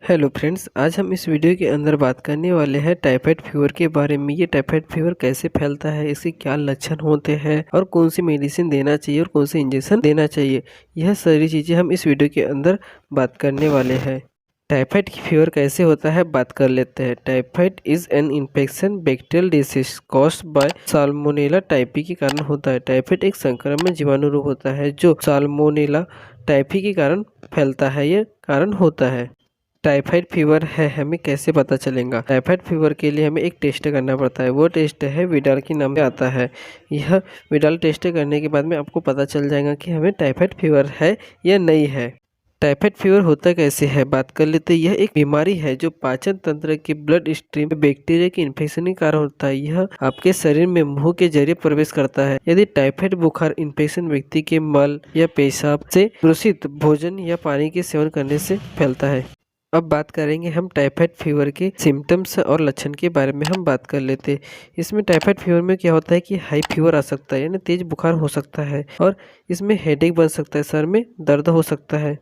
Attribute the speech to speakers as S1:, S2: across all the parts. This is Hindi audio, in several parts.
S1: हेलो फ्रेंड्स, आज हम इस वीडियो के अंदर बात करने वाले हैं टाइफाइड फीवर के बारे में। ये टाइफाइड फीवर कैसे फैलता है, इसके क्या लक्षण होते हैं और कौन सी मेडिसिन देना चाहिए और कौन सी इंजेक्शन देना चाहिए, यह सारी चीज़ें हम इस वीडियो के अंदर बात करने वाले हैं। टाइफाइड फीवर कैसे होता है बात कर लेते हैं। Typhoid is an infection bacterial disease caused by salmonella typhi के कारण होता है। टाइफाइड एक संक्रमण जीवाणु रोग होता है जो साल्मोनेला टाइफी के कारण फैलता है, ये कारण होता है। टाइफाइड फीवर है हमें कैसे पता चलेगा। टाइफाइड फीवर के लिए हमें एक टेस्ट करना पड़ता है, वो टेस्ट है विडाल के नाम से आता है। यह विडाल टेस्ट करने के बाद में आपको पता चल जाएगा कि हमें टाइफाइड फीवर है या नहीं है। टाइफाइड फीवर होता कैसे है बात कर लेते हैं। यह एक बीमारी है जो पाचन तंत्र के ब्लड स्ट्रीम में बैक्टीरिया के इन्फेक्शन के कारण होता है। यह आपके शरीर में मुंह के जरिए प्रवेश करता है। यदि टाइफाइड बुखार इन्फेक्शन व्यक्ति के मल या पेशाब से दूषित भोजन या पानी के सेवन करने से फैलता है। अब बात करेंगे हम टाइफाइड फीवर के सिम्टम्स और लक्षण के बारे में हम बात कर लेते हैं। इसमें टाइफाइड फीवर में क्या होता है कि हाई फीवर आ सकता है, यानी तेज बुखार हो सकता है, और इसमें हेडेक बन सकता है, सर में दर्द हो सकता है,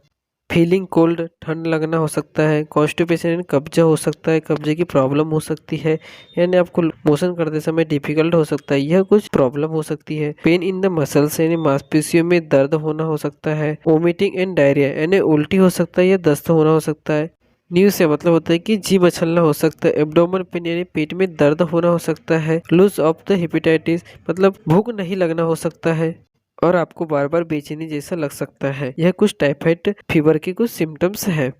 S1: फीलिंग कोल्ड ठंड लगना हो सकता है, कॉन्स्टिपेशन यानी कब्जा हो सकता है, कब्जे की प्रॉब्लम हो सकती है, यानी आपको मोशन करते समय डिफिकल्ट हो सकता है, यह कुछ प्रॉब्लम हो सकती है। पेन इन द मसल्स यानी मांसपेशियों में दर्द होना हो सकता है। वोमिटिंग एंड डायरिया यानी उल्टी हो सकता है या दस्त होना हो सकता है। न्यू से मतलब होता है कि जी मचलना हो सकता है। एब्डोमेन पेन यानी पेट में दर्द होना हो सकता है। लूज ऑफ द हेपेटाइटिस मतलब भूख नहीं लगना हो सकता है, और आपको बार बार बेचैनी जैसा लग सकता है। यह कुछ टाइफाइड फीवर के कुछ सिम्टम्स है।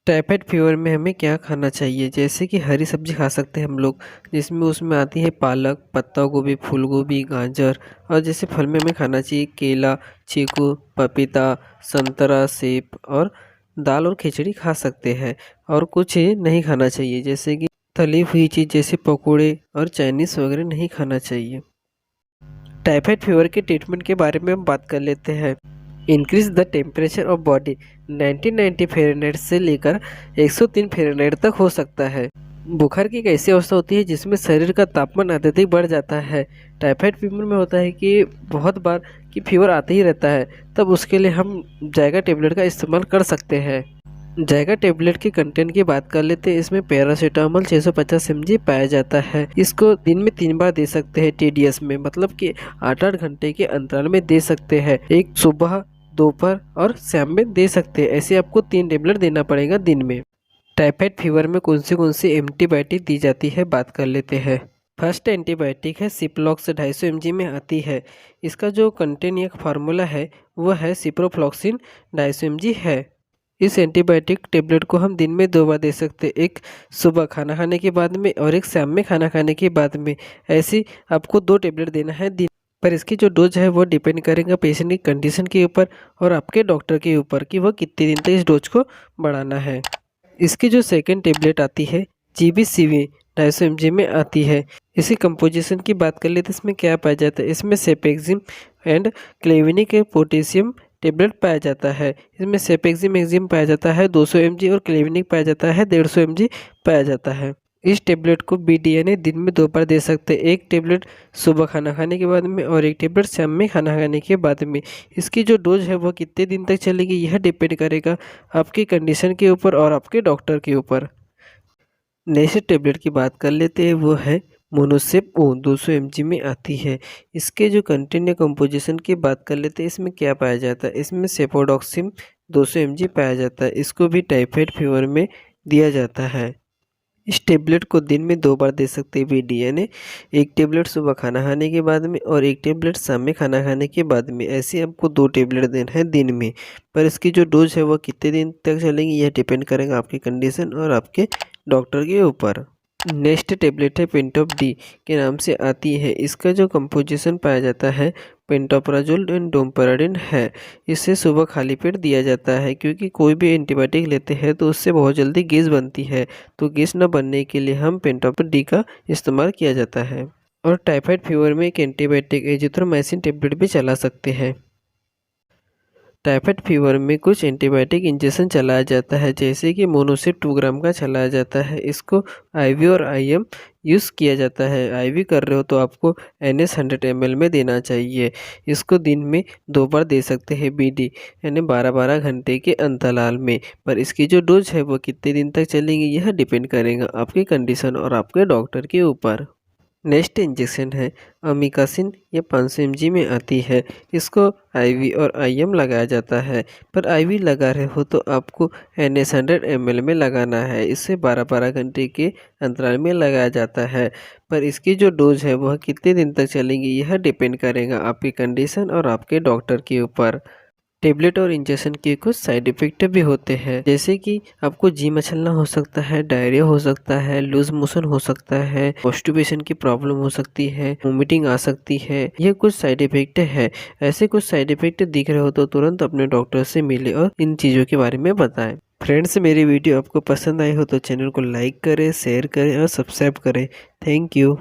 S1: टाइफाइड फीवर में हमें क्या खाना चाहिए, जैसे कि हरी सब्जी खा सकते हैं हम लोग, जिसमें उसमें आती है पालक, पत्ता गोभी, फूल गोभी, गाजर। और जैसे फल में हमें खाना चाहिए केला, चीकू, पपीता, संतरा, सेब, और दाल और खिचड़ी खा सकते हैं। और कुछ नहीं खाना चाहिए, जैसे कि तली हुई चीज़ जैसे पकोड़े और चाइनीज़ वगैरह नहीं खाना चाहिए। टाइफाइड फीवर के ट्रीटमेंट के बारे में हम बात कर लेते हैं। Increase the temperature of body 1990 Fahrenheit से लेकर 103 फ़ारेनहाइट तक हो सकता है। बुखार की एक ऐसी अवस्था होती है जिसमें शरीर का तापमान अत्यधिक बढ़ जाता है। टाइफाइड फीवर में होता है कि बहुत बार कि फीवर आता ही रहता है, तब उसके लिए हम जायगा टेबलेट का इस्तेमाल कर सकते हैं। जायगा टेबलेट के कंटेंट की बात कर लेते हैं। इसमें पैरासीटामोल 650 mg पाया जाता है। इसको दिन में 3 बार दे सकते हैं TDS में, मतलब कि 8-8 घंटे के अंतराल में दे सकते हैं। एक सुबह, दोपहर और शाम में दे सकते हैं। ऐसे आपको 3 टेबलेट देना पड़ेगा दिन में। टाइफाइड फीवर में कौन सी एंटीबायोटिक दी जाती है बात कर लेते हैं। फर्स्ट एंटीबायोटिक है सिप्रोफ्लॉक्स 250 mg में आती है। इसका जो कंटेंट या फार्मूला है वह है सिप्रोफ्लॉक्सिन 250 mg है। इस एंटीबायोटिक टेबलेट को हम दिन में 2 बार दे सकते हैं, एक सुबह खाना खाने के बाद में और एक शाम में खाना खाने के बाद में। ऐसी आपको 2 टेबलेट देना है दिन पर। इसकी जो डोज है वो डिपेंड करेगा पेशेंट की कंडीशन के ऊपर और आपके डॉक्टर के ऊपर कि वह कितने दिन तक इस डोज को बढ़ाना है। इसकी जो सेकेंड टेबलेट आती है GBCV 250 mg में आती है। इसी कंपोजिशन की बात कर ले तो इसमें क्या पाया जाता है, इसमें सेपेक्सिम एंड क्लेविनिक पोटेशियम टेबलेट पाया जाता है। इसमें सेपेक्सिम एक्जिम पाया जाता है 200 mg और क्लेविनिक पाया जाता है 150 mg पाया जाता है। इस टेबलेट को BDA दिन में 2 बार दे सकते हैं, एक टेबलेट सुबह खाना खाने के बाद में और एक टेबलेट शाम में खाना खाने के बाद में। इसकी जो डोज है वह कितने दिन तक चलेगी यह डिपेंड करेगा आपकी कंडीशन के ऊपर और आपके डॉक्टर के ऊपर। नेक्स्ट टेबलेट की बात कर लेते हैं, वो है मोनोसेप ओ 200 mg में आती है। इसके जो कंटेंट या कंपोजिशन की बात कर लेते हैं, इसमें क्या पाया जाता है, इसमें सेफोडॉक्सिम 200 mg पाया जाता है। इसको भी टाइफाइड फीवर में दिया जाता है। इस टेबलेट को दिन में 2 बार दे सकते हैं BDA ने, एक टेबलेट सुबह खाना खाने के बाद में और एक टेबलेट शाम में खाना खाने के बाद में। ऐसे आपको 2 टेबलेट देना है दिन में, पर इसकी जो डोज है वह कितने दिन तक चलेगी यह डिपेंड करेगा आपकी कंडीशन और आपके डॉक्टर के ऊपर। नेक्स्ट टेबलेट है पेंटॉप डी के नाम से आती है। इसका जो कंपोजिशन पाया जाता है पेंटोप्राजोल एंड डोम्पेराडिन है। इसे सुबह खाली पेट दिया जाता है, क्योंकि कोई भी एंटीबायोटिक लेते हैं तो उससे बहुत जल्दी गैस बनती है, तो गैस न बनने के लिए हम पेंटॉप डी का इस्तेमाल किया जाता है। और टाइफाइड फीवर में एक एंटीबायोटिक एजिथ्रोमाइसिन टेबलेट भी चला सकते हैं। टाइफाइड फीवर में कुछ एंटीबायोटिक इंजेक्शन चलाया जाता है, जैसे कि मोनोसेप 2 ग्राम का चलाया जाता है। इसको IV और IM यूज़ किया जाता है। आईवी कर रहे हो तो आपको NS 100 ml में देना चाहिए। इसको दिन में 2 बार दे सकते हैं BD, यानी 12-12 घंटे के अंतराल में। पर इसकी जो डोज़ है वो कितने दिन तक चलेगी यह डिपेंड करेगा आपकी कंडीशन और आपके डॉक्टर के ऊपर। नेक्स्ट इंजेक्शन है अमीकासिन, ये 500 mg में आती है। इसको आईवी और IM लगाया जाता है, पर आईवी लगा रहे हो तो आपको NS 100 ml में लगाना है। इससे 12-12 घंटे के अंतराल में लगाया जाता है, पर इसकी जो डोज है वह कितने दिन तक चलेगी यह डिपेंड करेगा आपकी कंडीशन और आपके डॉक्टर के ऊपर। टेबलेट और इंजेक्शन के कुछ साइड इफ़ेक्ट भी होते हैं, जैसे कि आपको जी मचलना हो सकता है, डायरिया हो सकता है, लूज मोशन हो सकता है, कॉन्स्टिपेशन की प्रॉब्लम हो सकती है, वोमिटिंग आ सकती है। ये कुछ साइड इफ़ेक्ट है। ऐसे कुछ साइड इफ़ेक्ट दिख रहे हो तो तुरंत अपने डॉक्टर से मिले और इन चीज़ों के बारे में बताएं। फ्रेंड्स, मेरी वीडियो आपको पसंद आई हो तो चैनल को लाइक करें, शेयर करें और सब्सक्राइब करें। Thank you.